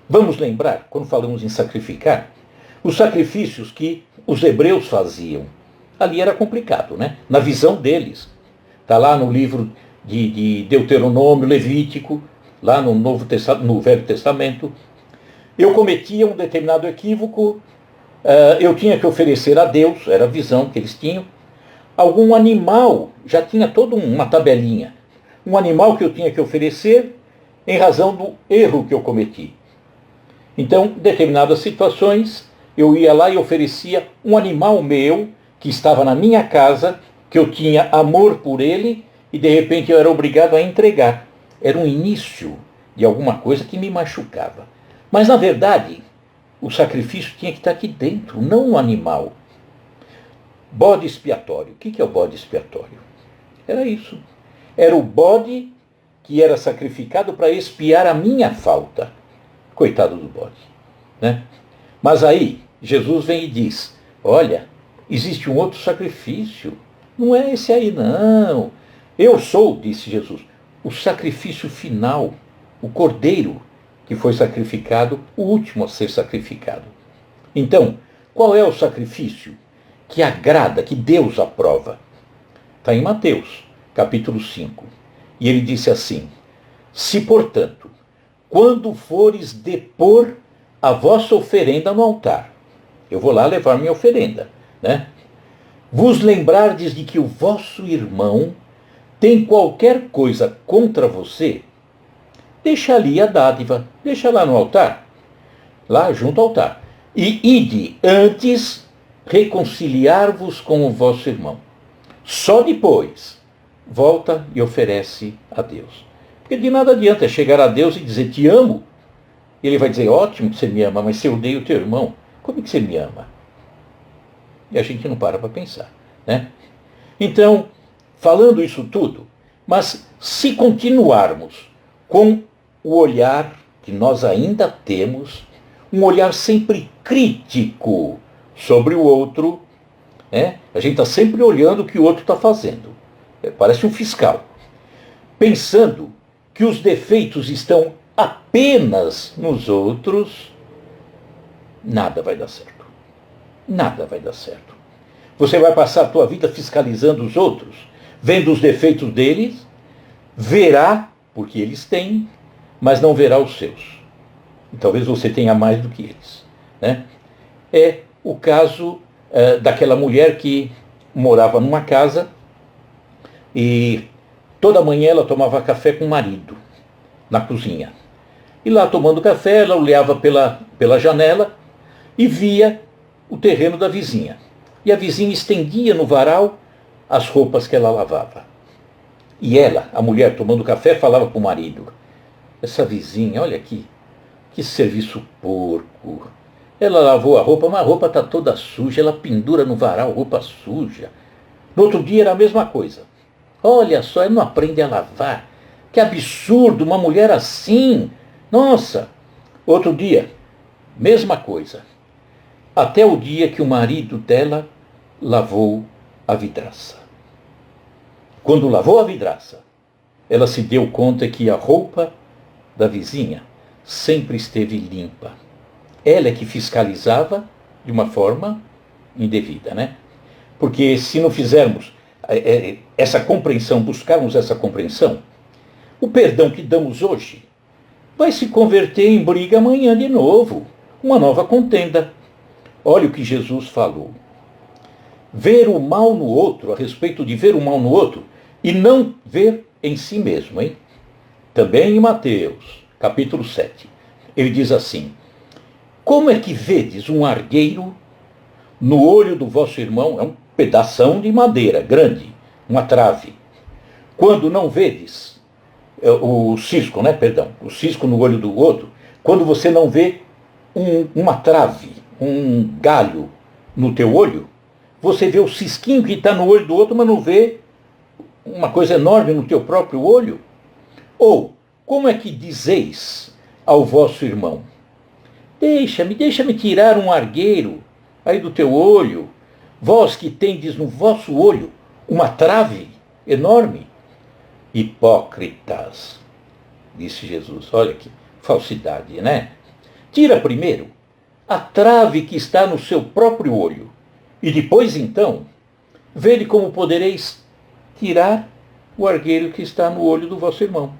Vamos lembrar, quando falamos em sacrificar, os sacrifícios que os hebreus faziam. Ali era complicado, né? Na visão deles. Está lá no livro de Deuteronômio, Levítico, lá no Velho Testamento. Eu cometia um determinado equívoco, eu tinha que oferecer a Deus, era a visão que eles tinham, algum animal, já tinha toda uma tabelinha, um animal que eu tinha que oferecer em razão do erro que eu cometi. Então, em determinadas situações, eu ia lá e oferecia um animal meu, que estava na minha casa, que eu tinha amor por ele, e de repente eu era obrigado a entregar. Era um início de alguma coisa que me machucava. Mas, na verdade, o sacrifício tinha que estar aqui dentro, não um animal. Bode expiatório. O que é o bode expiatório? Era isso. Era o bode que era sacrificado para expiar a minha falta. Coitado do bode. Né? Mas aí, Jesus vem e diz, olha, existe um outro sacrifício. Não é esse aí, não. Eu sou, disse Jesus, o sacrifício final, o cordeiro que foi sacrificado, o último a ser sacrificado. Então, qual é o sacrifício que agrada, que Deus aprova? Está em Mateus, capítulo 5. E ele disse assim, se, portanto, quando fores depor a vossa oferenda no altar, eu vou lá levar minha oferenda, né? Vos lembrardes de que o vosso irmão tem qualquer coisa contra você, deixa ali a dádiva, deixa lá no altar, lá junto ao altar. E ide antes reconciliar-vos com o vosso irmão. Só depois volta e oferece a Deus. Porque de nada adianta chegar a Deus e dizer te amo. Ele vai dizer, ótimo que você me ama, mas se eu odeio o teu irmão, como é que você me ama? E a gente não para pensar. Né? Então, falando isso tudo, mas se continuarmos com o olhar que nós ainda temos, um olhar sempre crítico sobre o outro, né? A gente está sempre olhando o que o outro está fazendo. Parece um fiscal. Pensando que os defeitos estão apenas nos outros, nada vai dar certo. Nada vai dar certo. Você vai passar a tua vida fiscalizando os outros, vendo os defeitos deles, verá, porque eles têm, mas não verá os seus. E talvez você tenha mais do que eles. Né? É o caso daquela mulher que morava numa casa e Toda manhã ela tomava café com o marido, na cozinha. E lá tomando café, ela olhava pela janela e via o terreno da vizinha. E a vizinha estendia no varal as roupas que ela lavava. E ela, a mulher tomando café, falava para o marido: essa vizinha, olha aqui, que serviço porco. Ela lavou a roupa, mas a roupa está toda suja, ela pendura no varal roupa suja. No outro dia era a mesma coisa. Olha só, ela não aprende a lavar. Que absurdo, uma mulher assim. Nossa. Outro dia, mesma coisa. Até o dia que o marido dela lavou a vidraça. Quando lavou a vidraça, ela se deu conta que a roupa da vizinha sempre esteve limpa. Ela é que fiscalizava de uma forma indevida, né? Porque se não fizermos essa compreensão, buscarmos essa compreensão, o perdão que damos hoje vai se converter em briga amanhã de novo, uma nova contenda. Olha o que Jesus falou. Ver o mal no outro, a respeito de ver o mal no outro, e não ver em si mesmo, hein? Também em Mateus, capítulo 7, ele diz assim: como é que vedes um argueiro no olho do vosso irmão? É um pedação de madeira grande, uma trave. Quando não vedes o cisco, né? Perdão, o cisco no olho do outro, quando você não vê uma trave, um galho no teu olho, você vê o cisquinho que está no olho do outro, mas não vê uma coisa enorme no teu próprio olho? Ou, como é que dizeis ao vosso irmão: deixa-me tirar um argueiro aí do teu olho, vós que tendes no vosso olho uma trave enorme? Hipócritas, disse Jesus. Olha que falsidade, né? Tira primeiro a trave que está no seu próprio olho, e depois então, vede como podereis tirar o argueiro que está no olho do vosso irmão.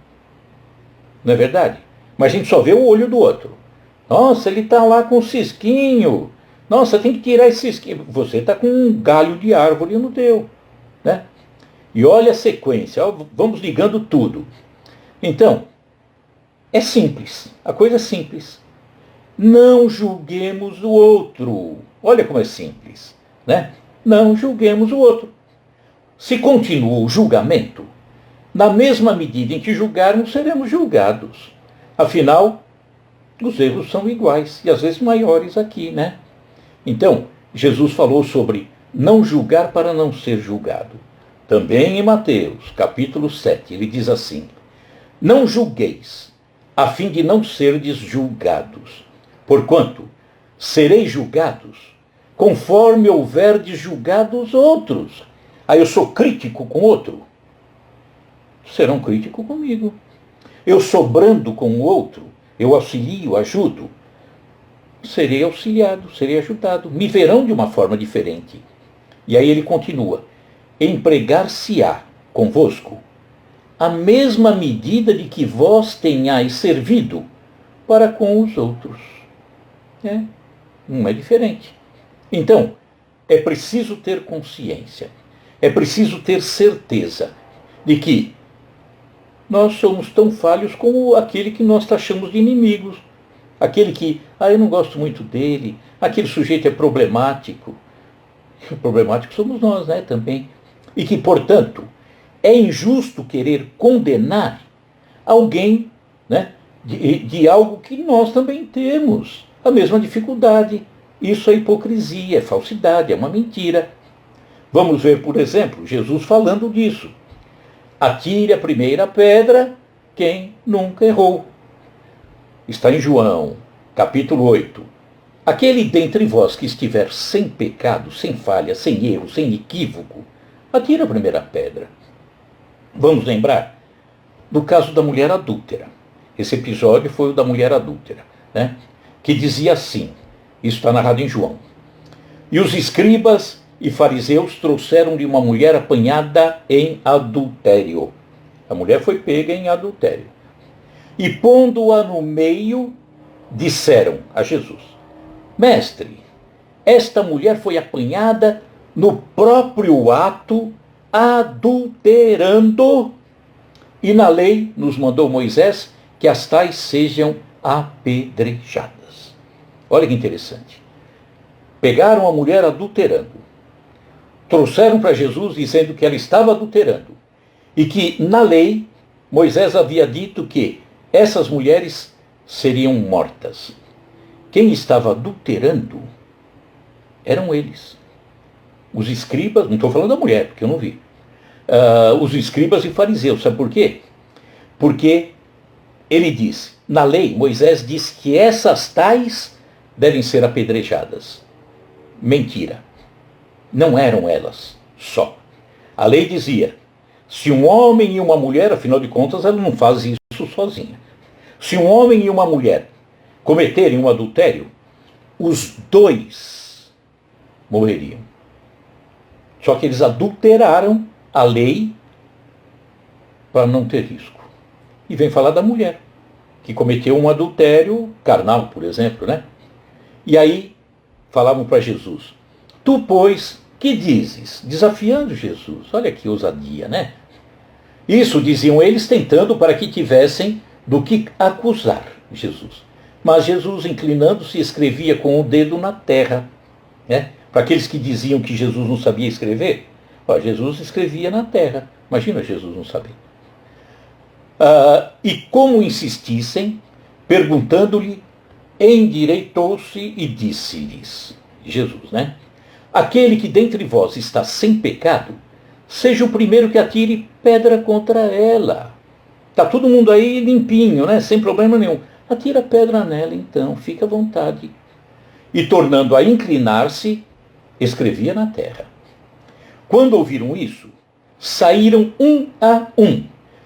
Não é verdade? Mas a gente só vê o olho do outro. Nossa, ele está lá com um cisquinho. Nossa, tem que tirar esse cisquinho. Você está com um galho de árvore no teu, né? E olha a sequência, vamos ligando tudo. Então, é simples, a coisa é simples. Não julguemos o outro. Olha como é simples, né? Não julguemos o outro. Se continua o julgamento, na mesma medida em que julgarmos, seremos julgados. Afinal, os erros são iguais, e às vezes maiores aqui, né? Então, Jesus falou sobre não julgar para não ser julgado. Também em Mateus, capítulo 7, ele diz assim: não julgueis, a fim de não serdes julgados. Porquanto sereis julgados conforme houverdes julgado os outros. Aí eu sou crítico com outro, serão críticos comigo. Eu sou brando com o outro, eu auxilio, ajudo, serei auxiliado, serei ajudado. Me verão de uma forma diferente. E aí ele continua: empregar-se-á convosco a mesma medida de que vós tenhais servido para com os outros. Não é diferente. Então, é preciso ter consciência, é preciso ter certeza de que nós somos tão falhos como aquele que nós taxamos de inimigos. Aquele que, eu não gosto muito dele, aquele sujeito é problemático. O problemático somos nós, né, também. E que, portanto, é injusto querer condenar alguém, né, de algo que nós também temos a mesma dificuldade. Isso é hipocrisia, é falsidade, é uma mentira. Vamos ver, por exemplo, Jesus falando disso. Atire a primeira pedra quem nunca errou. Está em João, capítulo 8. Aquele dentre vós que estiver sem pecado, sem falha, sem erro, sem equívoco, atire a primeira pedra. Vamos lembrar do caso da mulher adúltera. Esse episódio foi o da mulher adúltera, né? Que dizia assim, isso está narrado em João: e os escribas e fariseus trouxeram-lhe uma mulher apanhada em adultério. A mulher foi pega em adultério. E pondo-a no meio, disseram a Jesus: mestre, esta mulher foi apanhada no próprio ato, adulterando. E na lei nos mandou Moisés que as tais sejam apedrejadas. Olha que interessante. Pegaram a mulher adulterando, trouxeram para Jesus dizendo que ela estava adulterando e que na lei Moisés havia dito que essas mulheres seriam mortas. Quem estava adulterando eram eles. Os escribas, não estou falando da mulher, porque eu não vi. Os escribas e fariseus, sabe por quê? Porque ele diz, na lei, Moisés diz que essas tais devem ser apedrejadas. Mentira. Não eram elas só. A lei dizia, se um homem e uma mulher, afinal de contas, ela não faz isso sozinha. Se um homem e uma mulher cometerem um adultério, os dois morreriam. Só que eles adulteraram a lei para não ter risco. E vem falar da mulher, que cometeu um adultério carnal, por exemplo, né? E aí falavam para Jesus, tu, pois, que dizes? Desafiando Jesus. Olha que ousadia, né? Isso diziam eles tentando para que tivessem do que acusar Jesus. Mas Jesus, inclinando-se, escrevia com o dedo na terra. Né? Para aqueles que diziam que Jesus não sabia escrever, Jesus escrevia na terra. Imagina Jesus não saber. E como insistissem, perguntando-lhe, endireitou-se e disse-lhes, Jesus, né? Aquele que dentre vós está sem pecado, seja o primeiro que atire pedra contra ela. Está todo mundo aí limpinho, né? Sem problema nenhum. Atira pedra nela então, fica à vontade. E tornando a inclinar-se, escrevia na terra. Quando ouviram isso, saíram um,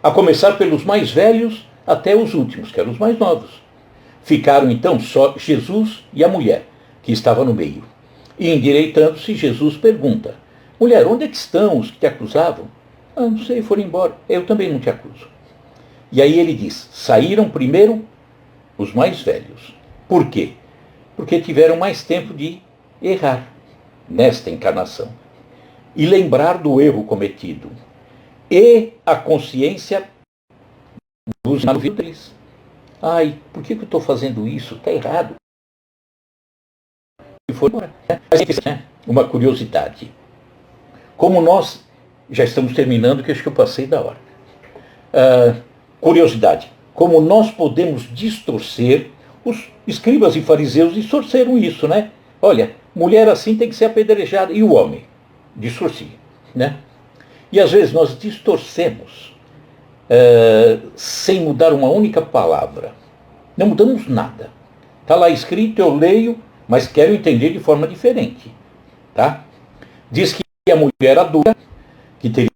a começar pelos mais velhos até os últimos, que eram os mais novos. Ficaram então só Jesus e a mulher, que estava no meio. E endireitando-se, Jesus pergunta, mulher, onde é que estão os que te acusavam? Não sei, foram embora. Eu também não te acuso. E aí ele diz, saíram primeiro os mais velhos. Por quê? Porque tiveram mais tempo de errar nesta encarnação. E lembrar do erro cometido. E a consciência dos deles. Ai, por que eu estou fazendo isso? Está errado. E foi embora. Uma curiosidade. Como nós já estamos terminando, que acho que eu passei da hora. Curiosidade. Como nós podemos distorcer, os escribas e fariseus distorceram isso, né? Olha, mulher assim tem que ser apedrejada. E o homem? Distorcia, né? E às vezes nós distorcemos sem mudar uma única palavra. Não mudamos nada. Está lá escrito, eu leio, mas quero entender de forma diferente. Tá? Diz que a mulher adulta, que teria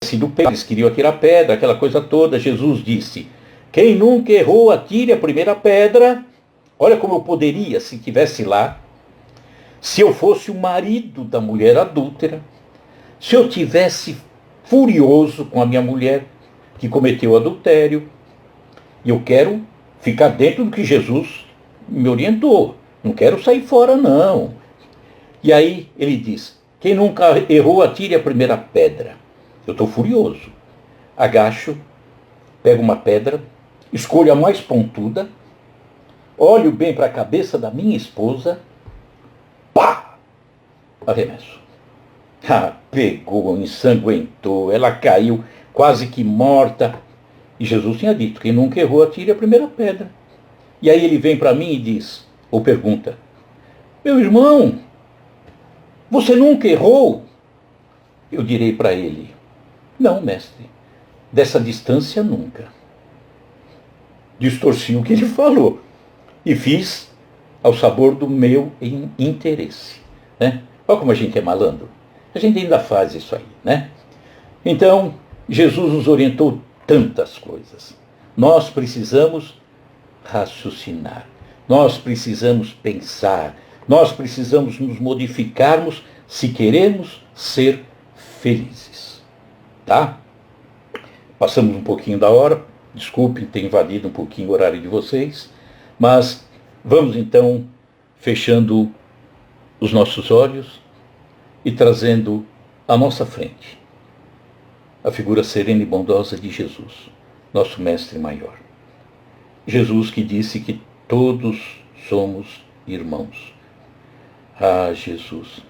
sido pega, eles queriam atirar pedra, aquela coisa toda. Jesus disse, quem nunca errou, atire a primeira pedra. Olha como eu poderia, se estivesse lá, se eu fosse o marido da mulher adúltera, se eu tivesse furioso com a minha mulher que cometeu adultério, e eu quero ficar dentro do que Jesus me orientou. Não quero sair fora, não. E aí ele diz, quem nunca errou, atire a primeira pedra. Eu estou furioso. Agacho, pego uma pedra, escolho a mais pontuda, olho bem para a cabeça da minha esposa, pá! Arremesso. Pegou, ensanguentou, ela caiu quase que morta. E Jesus tinha dito, quem nunca errou, atire a primeira pedra. E aí ele vem para mim e diz, ou pergunta, meu irmão, você nunca errou? Eu direi para ele, não, mestre, dessa distância nunca. Distorci o que ele falou e fiz ao sabor do meu interesse. Né? Olha como a gente é malandro. A gente ainda faz isso aí, né? Então, Jesus nos orientou tantas coisas. Nós precisamos raciocinar. Nós precisamos pensar. Nós precisamos nos modificarmos se queremos ser felizes. Tá? Passamos um pouquinho da hora. Desculpem ter invadido um pouquinho o horário de vocês. Mas vamos então fechando os nossos olhos e trazendo à nossa frente a figura serena e bondosa de Jesus. nosso mestre maior. Jesus que disse que todos somos irmãos. Ah, Jesus,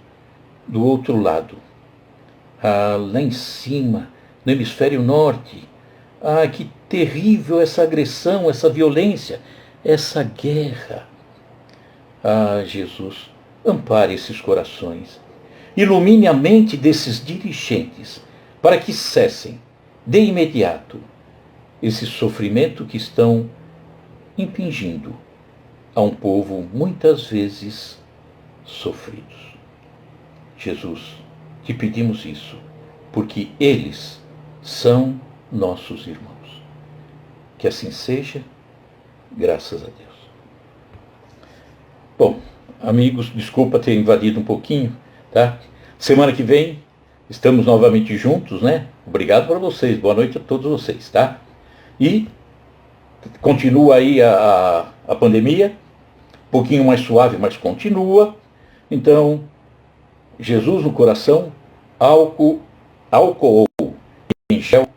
do outro lado, lá em cima, no hemisfério norte, que terrível essa agressão, essa violência, essa guerra. Ah, Jesus, ampare esses corações. Ilumine a mente desses dirigentes para que cessem, de imediato, esse sofrimento que estão impingindo a um povo muitas vezes sofridos. Jesus, te pedimos isso, porque eles são nossos irmãos. Que assim seja, graças a Deus. Bom, amigos, desculpa ter invadido um pouquinho, tá? Semana que vem estamos novamente juntos, né? Obrigado para vocês, boa noite a todos vocês, tá? E continua aí a pandemia, um pouquinho mais suave, mas continua. Então, Jesus no coração, álcool em gel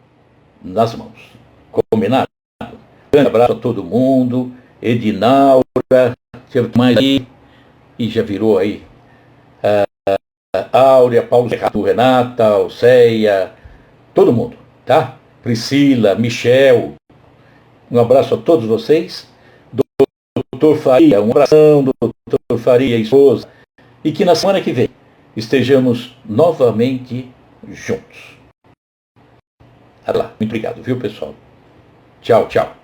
nas mãos. Combinado? Grande abraço a todo mundo. Edinaura, mais aí, e já virou aí. Áurea, Paulo Renata, Alceia, todo mundo, tá? Priscila, Michel, um abraço a todos vocês. Doutor Faria, um abração, doutor Faria, esposa. E que na semana que vem estejamos novamente juntos. Até lá. Muito obrigado, viu, pessoal? Tchau, tchau.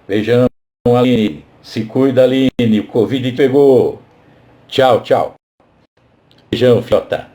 Beijão, Aline. Se cuida, Aline. O Covid pegou. Tchau, tchau. Beijão, filhota.